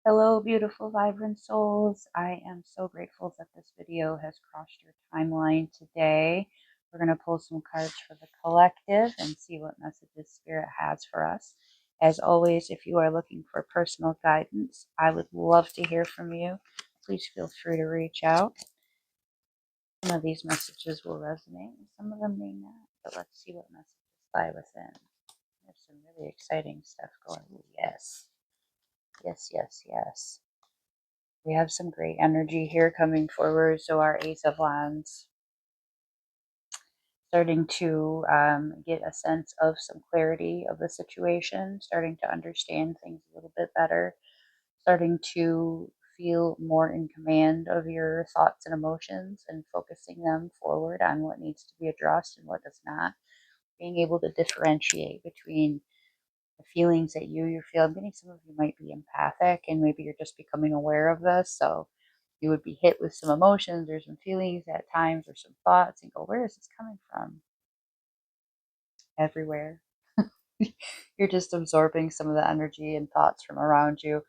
Hello, beautiful, vibrant souls. I am so grateful that this video has crossed your timeline today. We're going to pull some cards for the collective and see what messages Spirit has for us. As always, if you are looking for personal guidance, I would love to hear from you. Please feel free to reach out. Some of these messages will resonate, some of them may not, but let's see what messages lie within. There's some really exciting stuff going on. Yes. Yes, yes, yes. We have some great energy here coming forward. So our Ace of Wands, starting to get a sense of some clarity of the situation, starting to understand things a little bit better, starting to feel more in command of your thoughts and emotions and focusing them forward on what needs to be addressed and what does not. Being able to differentiate between the feelings that you feel. I'm getting some of you might be empathic and maybe you're just becoming aware of this. So you would be hit with some emotions or some feelings at times or some thoughts and go, where is this coming from? Everywhere. You're just absorbing some of the energy and thoughts from around you.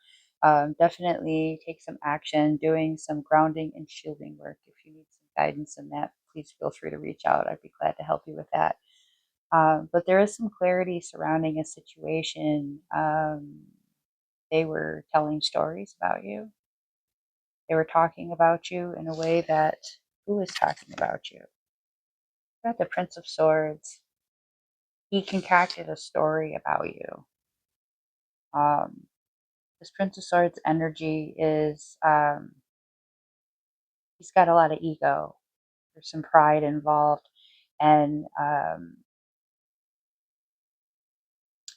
Definitely take some action, doing some grounding and shielding work. If you need some guidance in that, please feel free to reach out. I'd be glad to help you with that. But there is some clarity surrounding a situation. They were telling stories about you. They were talking about you in a way that, who is talking about you? Got the Prince of Swords. He concocted a story about you. This Prince of Swords energy is, he's got a lot of ego. There's some pride involved. And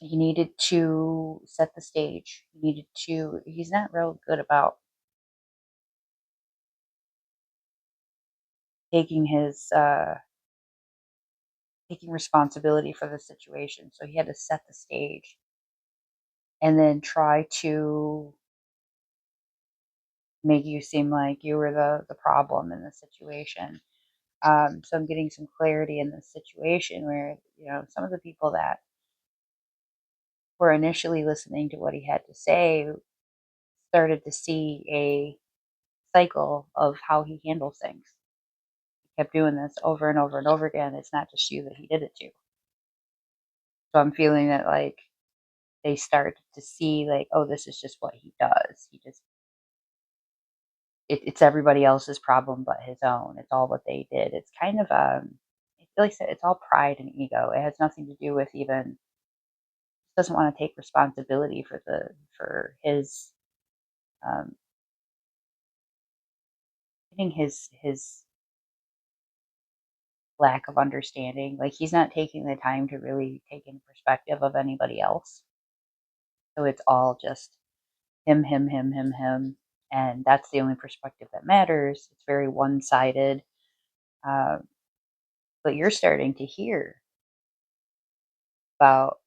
he needed to set the stage. He's not real good about taking taking responsibility for the situation. So he had to set the stage and then try to make you seem like you were the problem in the situation. So I'm getting some clarity in this situation where, some of the people that were initially listening to what he had to say started to see a cycle of how he handles things. He kept doing this over and over and over again. It's not just you that he did it to. So I'm feeling that like they start to see like, oh, this is just what he does. It's everybody else's problem but his own. It's all what they did. It's kind of like I said, it's all pride and ego. It has nothing to do with even doesn't want to take responsibility for his um getting his lack of understanding. Like he's not taking the time to really take in perspective of anybody else. So it's all just him, him, him, him, him. And that's the only perspective that matters. It's very one-sided. Uh, but you're starting to hear about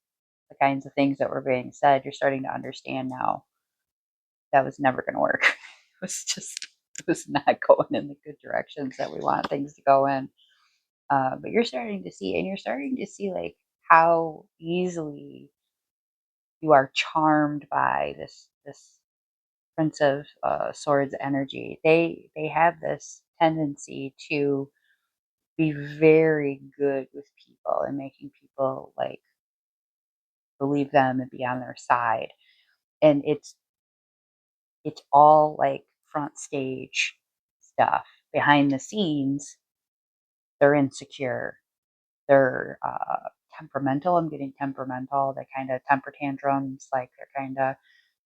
the kinds of things that were being said. You're starting to understand now that was never going to work. It was not going in the good directions that we want things to go in. But you're starting to see like how easily you are charmed by this Prince of Swords energy. They have this tendency to be very good with people and making people like believe them and be on their side. And it's all like front stage stuff. Behind the scenes, they're insecure. They're temperamental. I'm getting temperamental. They kind of temper tantrums. Like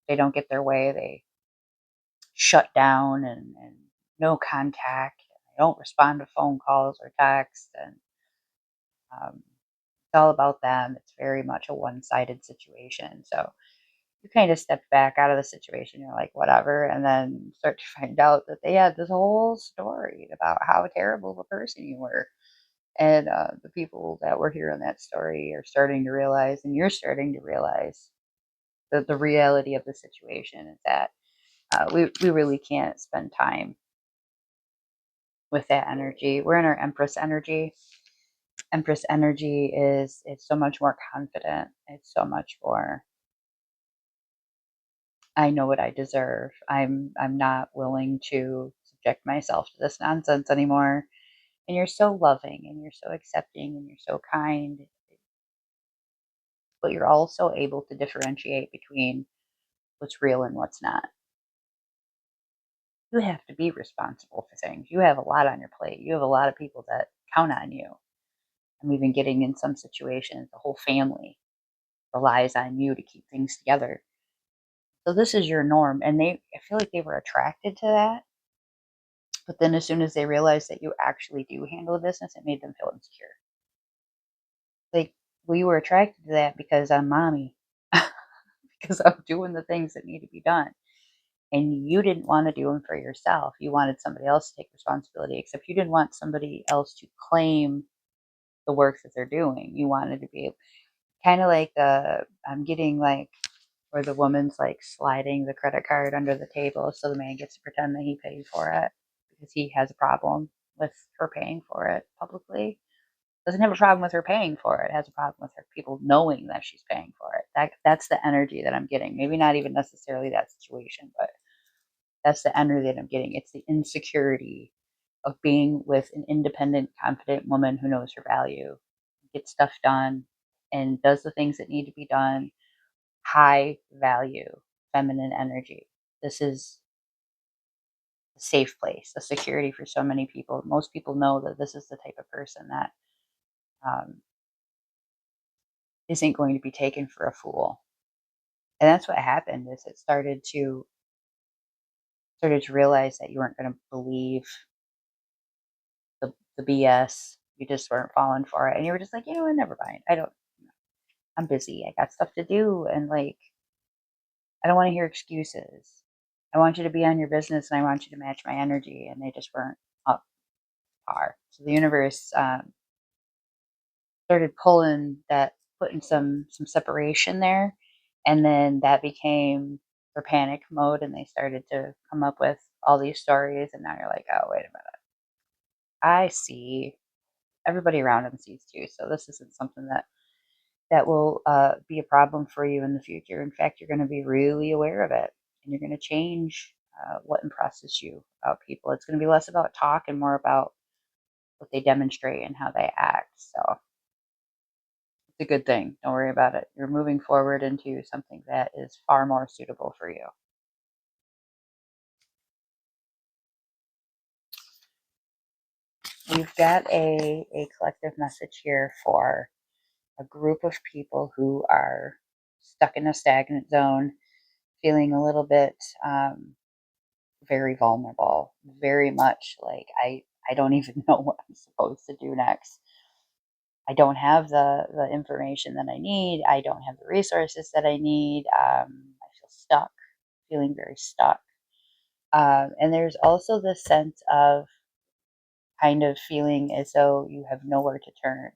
they don't get their way. They shut down and no contact. They don't respond to phone calls or texts. And it's all about them. It's very much a one-sided situation. So you kind of step back out of the situation. You're like, whatever. And then start to find out that they had this whole story about how terrible of a person you were. And the people that were hearing that story are starting to realize, and you're starting to realize that the reality of the situation is that we really can't spend time with that energy. We're in our Empress energy. Empress energy is so much more confident. It's so much more I know what I deserve. I'm not willing to subject myself to this nonsense anymore. And you're so loving and you're so accepting and you're so kind, but you're also able to differentiate between what's real and what's not. You have to be responsible for things. You have a lot on your plate. You have a lot of people that count on you. I'm even getting in some situations, the whole family relies on you to keep things together. So this is your norm. And I feel like they were attracted to that. But then as soon as they realized that you actually do handle the business, it made them feel insecure. Like, we were attracted to that because I'm mommy, because I'm doing the things that need to be done. And you didn't want to do them for yourself. You wanted somebody else to take responsibility, except you didn't want somebody else to claim the work that they're doing. You wanted to be kind of like I'm getting like where the woman's like sliding the credit card under the table so the man gets to pretend that he paid for it because he has a problem with her paying for it publicly. Doesn't have a problem with her paying for it. Has a problem with her people knowing that she's paying for it. That's the energy that I'm getting. Maybe not even necessarily that situation, but that's the energy that I'm getting. It's the insecurity of being with an independent, confident woman who knows her value, gets stuff done, and does the things that need to be done. High value, feminine energy. This is a safe place, a security for so many people. Most people know that this is the type of person that um, isn't going to be taken for a fool. And that's what happened. Is it started to realize that you weren't going to believe the BS. You just weren't falling for it, and you were just like, you know what, never mind. I'm busy. I got stuff to do, and like, I don't want to hear excuses. I want you to be on your business, and I want you to match my energy. And they just weren't up to par. So the universe started putting some separation there, and then that became for panic mode, and they started to come up with all these stories. And now you're like, oh, wait a minute. I see. Everybody around him sees too. So this isn't something that will be a problem for you in the future. In fact, you're going to be really aware of it, and you're going to change what impresses you about people. It's going to be less about talk and more about what they demonstrate and how they act. So it's a good thing. Don't worry about it. You're moving forward into something that is far more suitable for you. You've got a collective message here for a group of people who are stuck in a stagnant zone, feeling a little bit very vulnerable, very much like I don't even know what I'm supposed to do next. I don't have the information that I need. I don't have the resources that I need. I feel stuck, feeling very stuck. And there's also this sense of kind of feeling as though you have nowhere to turn.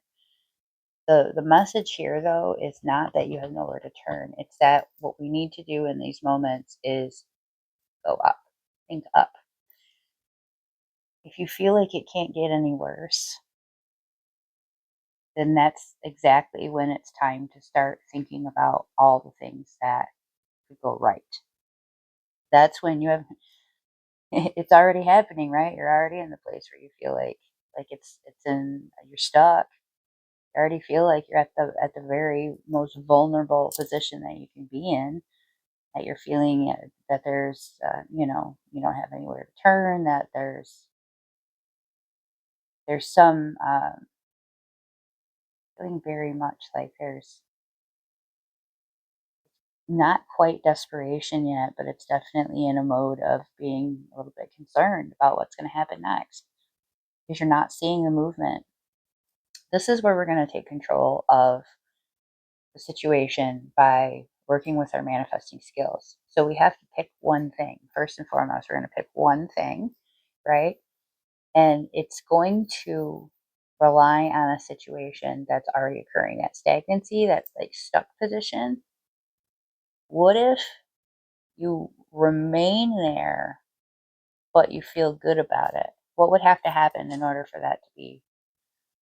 The message here though is not that you have nowhere to turn. It's that what we need to do in these moments is go up, think up. If you feel like it can't get any worse, then that's exactly when it's time to start thinking about all the things that could go right. That's when you have it's already happening, right? You're already in the place where you feel like you're stuck. You already feel like you're at the very most vulnerable position that you can be in. That you're feeling that there's you don't have anywhere to turn. That there's some feeling very much like there's not quite desperation yet, but it's definitely in a mode of being a little bit concerned about what's going to happen next because you're not seeing the movement. This is where we're going to take control of the situation by working with our manifesting skills. So we have to pick one thing. First and foremost, we're going to pick one thing, right? And it's going to rely on a situation that's already occurring. That stagnancy, that like stuck position. What if you remain there, but you feel good about it? What would have to happen in order for that to be?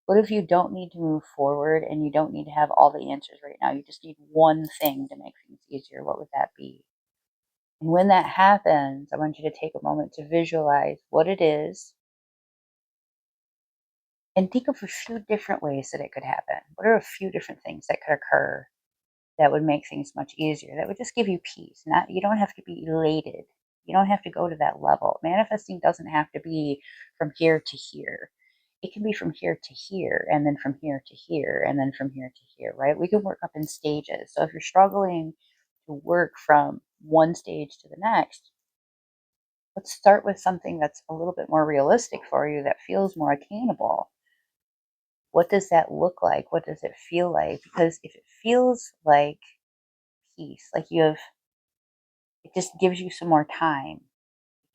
What if you don't need to move forward and you don't need to have all the answers right now? You just need one thing to make things easier. What would that be? And when that happens, I want you to take a moment to visualize what it is and think of a few different ways that it could happen. What are a few different things that could occur that would make things much easier? That would just give you peace. Not you don't have to be elated. You don't have to go to that level. Manifesting doesn't have to be from here to here. It can be from here to here, and then from here to here, and then from here to here, right? We can work up in stages. So if you're struggling to work from one stage to the next, let's start with something that's a little bit more realistic for you that feels more attainable. What does that look like? What does it feel like? Because if it feels like peace, like you have, it just gives you some more time,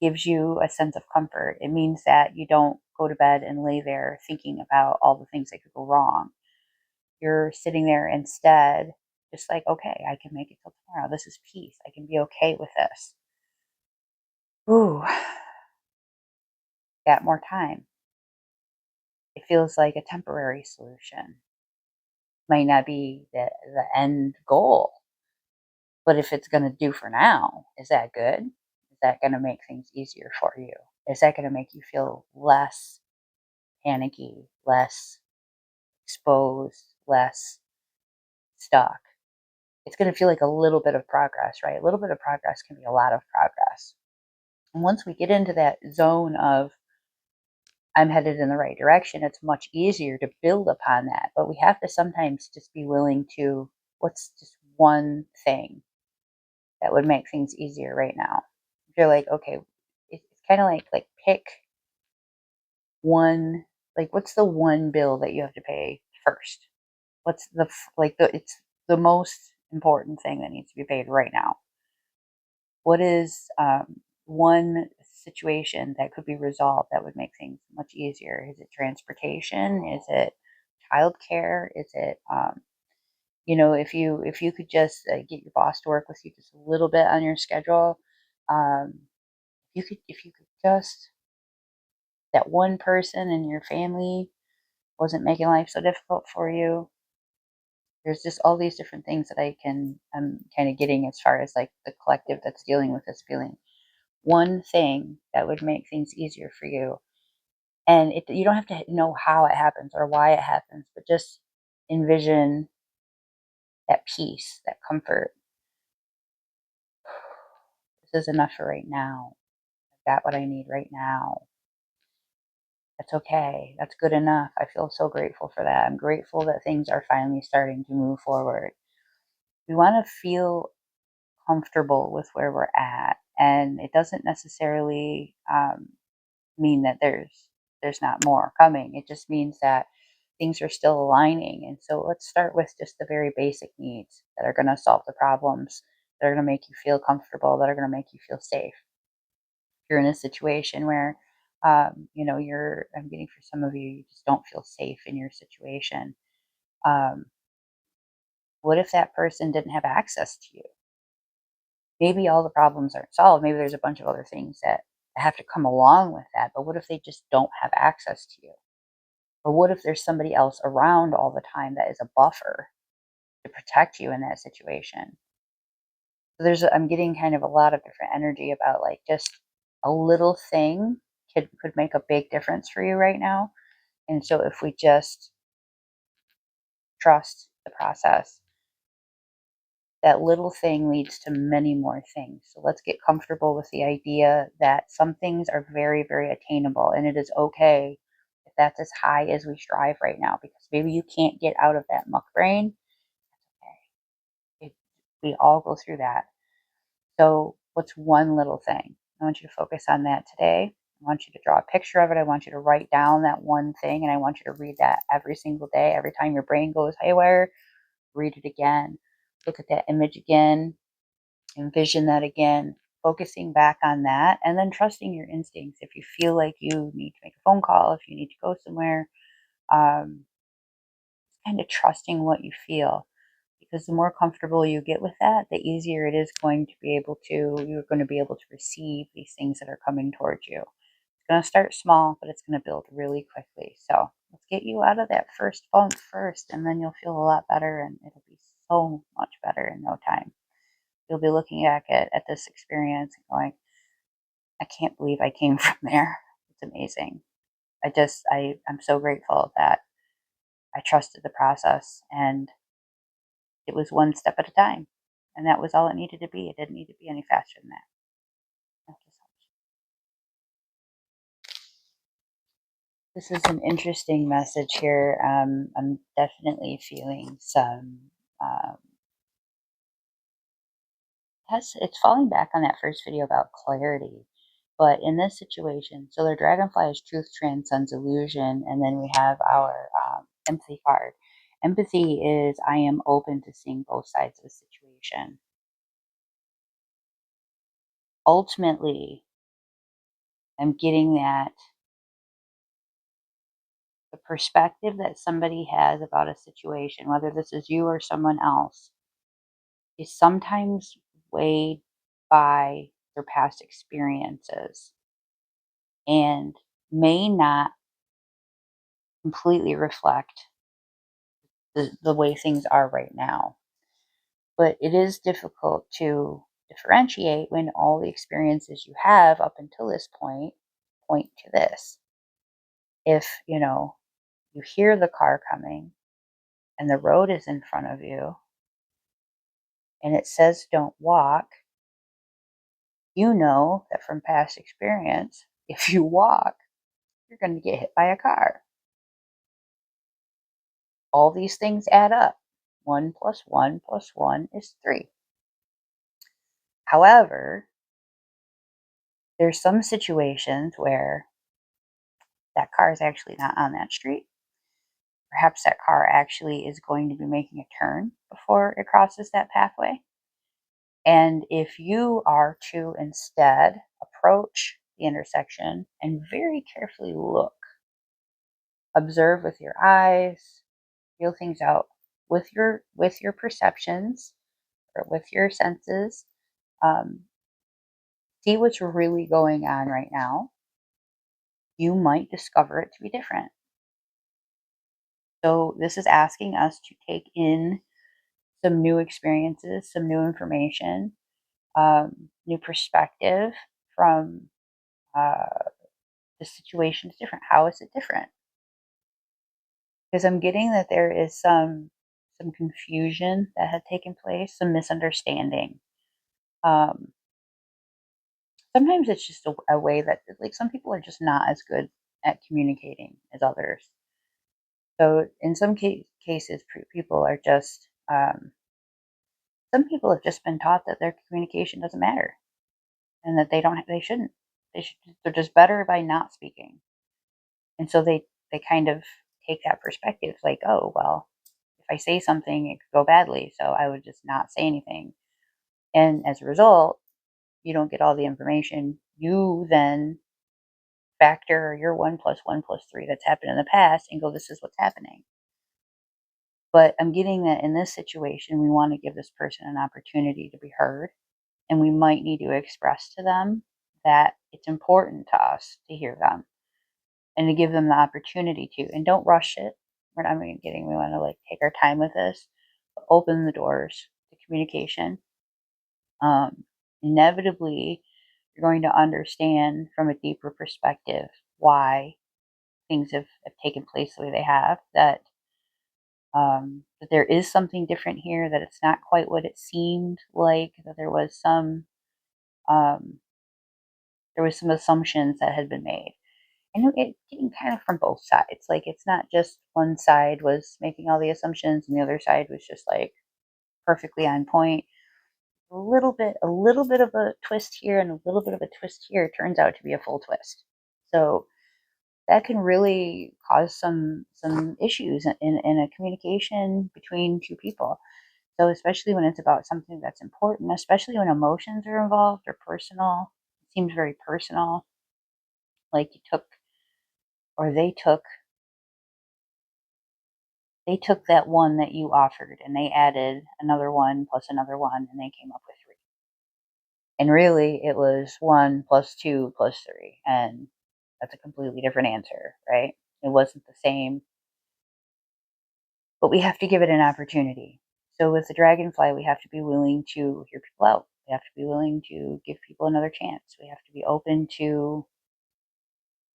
gives you a sense of comfort. It means that you don't go to bed and lay there thinking about all the things that could go wrong. You're sitting there instead, just like, okay, I can make it till tomorrow. This is peace. I can be okay with this. Ooh, got more time. It feels like a temporary solution. Might not be the end goal, but if it's going to do for now, is that good? Is that going to make things easier for you? Is that going to make you feel less panicky, less exposed, less stuck? It's going to feel like a little bit of progress, right? A little bit of progress can be a lot of progress. And once we get into that zone of I'm headed in the right direction, it's much easier to build upon that. But we have to sometimes just be willing to, what's just one thing that would make things easier right now? If you're like, okay, it's kind of like pick one, like what's the one bill that you have to pay first? What's it's the most important thing that needs to be paid right now? What is one situation that could be resolved that would make things much easier? Is it transportation? Is it childcare? Is it if you could just get your boss to work with you just a little bit on your schedule, um, if you could just that one person in your family wasn't making life so difficult for you. There's just all these different things that I'm kind of getting as far as like the collective that's dealing with this feeling. One thing that would make things easier for you. And you don't have to know how it happens or why it happens, but just envision that peace, that comfort. This is enough for right now. I've got what I need right now. That's okay. That's good enough. I feel so grateful for that. I'm grateful that things are finally starting to move forward. We want to feel comfortable with where we're at, and it doesn't necessarily mean that there's not more coming. It just means that things are still aligning. And so let's start with just the very basic needs that are going to solve the problems, that are going to make you feel comfortable, that are going to make you feel safe. If you're in a situation where I'm getting for some of you, you just don't feel safe in your situation. Um, what if that person didn't have access to you? Maybe all the problems aren't solved. Maybe there's a bunch of other things that have to come along with that. But what if they just don't have access to you? Or what if there's somebody else around all the time that is a buffer to protect you in that situation? So I'm getting kind of a lot of different energy about like just a little thing could make a big difference for you right now. And so if we just trust the process, that little thing leads to many more things. So let's get comfortable with the idea that some things are very, very attainable, and it is okay if that's as high as we strive right now, because maybe you can't get out of that muck brain. Okay. We all go through that. So what's one little thing? I want you to focus on that today. I want you to draw a picture of it. I want you to write down that one thing, and I want you to read that every single day. Every time your brain goes haywire, read it again. Look at that image again. Envision that again. Focusing back on that, and then trusting your instincts. If you feel like you need to make a phone call, if you need to go somewhere, um, kind of trusting what you feel. Because the more comfortable you get with that, the easier it is you're going to be able to receive these things that are coming towards you. It's going to start small, but it's going to build really quickly. So let's get you out of that first funk first, and then you'll feel a lot better, and it'll be so much better in no time. You'll be looking back at this experience and going, I can't believe I came from there. It's amazing. I'm so grateful that I trusted the process, and it was one step at a time. And that was all it needed to be. It didn't need to be any faster than that. Thank you so much. This is an interesting message here. I'm definitely feeling some. It's falling back on that first video about clarity, but in this situation, so the dragonfly is truth transcends illusion, and then we have our empathy card. Empathy is I am open to seeing both sides of the situation. Ultimately, I'm getting that the perspective that somebody has about a situation, whether this is you or someone else, is sometimes weighed by their past experiences and may not completely reflect the way things are right now. But it is difficult to differentiate when all the experiences you have up until this point to this. If, you hear the car coming and the road is in front of you and it says don't walk, you know that from past experience, if you walk, you're going to get hit by a car. All these things add up. 1 plus 1 plus 1 is 3. However, there's some situations where that car is actually not on that street. Perhaps that car actually is going to be making a turn before it crosses that pathway. And if you are to instead approach the intersection and very carefully look, observe with your eyes, feel things out with your perceptions or with your senses, um, see what's really going on right now, you might discover it to be different. So this is asking us to take in some new experiences, some new information, new perspective from the situation is different. How is it different? Because I'm getting that there is some confusion that had taken place, some misunderstanding. Um, Sometimes it's just a way that, like, some people are just not as good at communicating as others. So in some cases, people are just some people have just been taught that their communication doesn't matter and that they shouldn't. They're just better by not speaking. And so they kind of take that perspective, like, oh well, if I say something, it could go badly, so I would just not say anything. And as a result, you don't get all the information. You then factor your 1 plus 1 plus 3 that's happened in the past and go, this is what's happening. But I'm getting that in this situation, we want to give this person an opportunity to be heard. And we might need to express to them that it's important to us to hear them and to give them the opportunity to. And don't rush it. We're not even getting, we want to like take our time with this, open the doors to communication. Inevitably, you're going to understand from a deeper perspective why things have taken place the way they have, that there is something different here, that it's not quite what it seemed like, that um, there was some assumptions that had been made. And it getting kind of from both sides. Like, it's not just one side was making all the assumptions and the other side was just like perfectly on point. A little bit of a twist here and a little bit of a twist here turns out to be a full twist. So that can really cause some issues in a communication between two people. So especially when it's about something that's important, especially when emotions are involved or personal, it seems very personal. Like you took or they took that one that you offered and they added another one plus another one and they came up with 3. And really it was 1 plus 2 plus 3. And that's a completely different answer, right? It wasn't the same, but we have to give it an opportunity. So with the dragonfly, we have to be willing to hear people out. We have to be willing to give people another chance. We have to be open to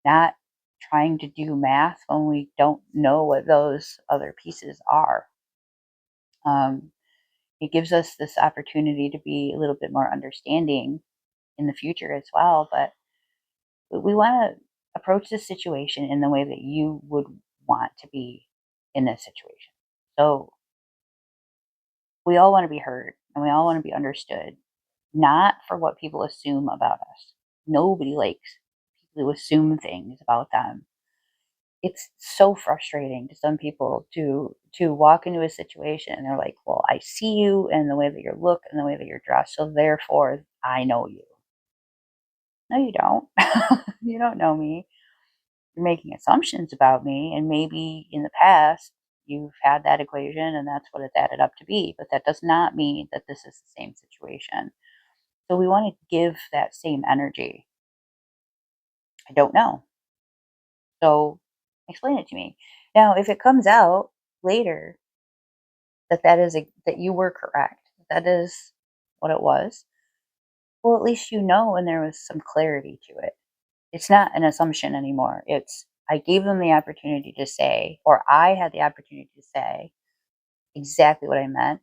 not trying to do math when we don't know what those other pieces are. Um, it gives us this opportunity to be a little bit more understanding in the future as well. But we want to approach this situation in the way that you would want to be in this situation. So we all want to be heard and we all want to be understood, not for what people assume about us. Nobody likes people who assume things about them. It's so frustrating to some people to walk into a situation and they're like, "Well, I see you and the way that you look and the way that you're dressed, so therefore I know you." No, you don't. You don't know me. You're making assumptions about me, and maybe in the past you've had that equation and that's what it's added up to be, but that does not mean that this is the same situation. So we want to give that same energy. I don't know. So explain it to me. Now, if it comes out later that that you were correct, that is what it was, well, at least you know and there was some clarity to it. It's not an assumption anymore. It's I gave them the opportunity to say, or I had the opportunity to say exactly what I meant.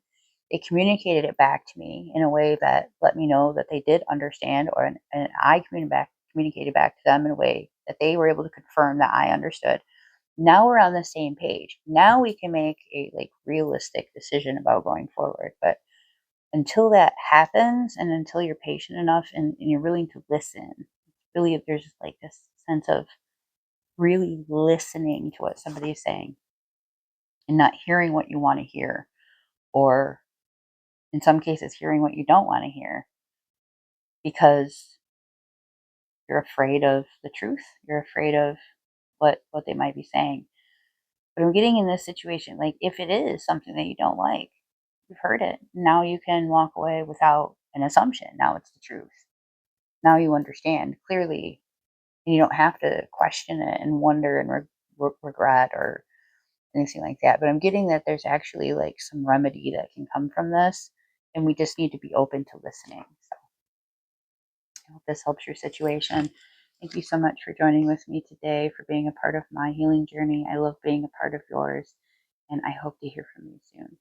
They communicated it back to me in a way that let me know that they did understand, and I communicated back to them in a way that they were able to confirm that I understood. Now we're on the same page. Now we can make a like realistic decision about going forward. But until that happens, and until you're patient enough and you're willing to listen, really, there's like this sense of really listening to what somebody is saying and not hearing what you want to hear, or in some cases, hearing what you don't want to hear because you're afraid of the truth. You're afraid of what they might be saying. But I'm getting in this situation, like if it is something that you don't like, you've heard it. Now you can walk away without an assumption. Now it's the truth. Now you understand clearly, and you don't have to question it and wonder and regret or anything like that. But I'm getting that there's actually like some remedy that can come from this, and we just need to be open to listening. So I hope this helps your situation. Thank you so much for joining with me today, for being a part of my healing journey. I love being a part of yours, and I hope to hear from you soon.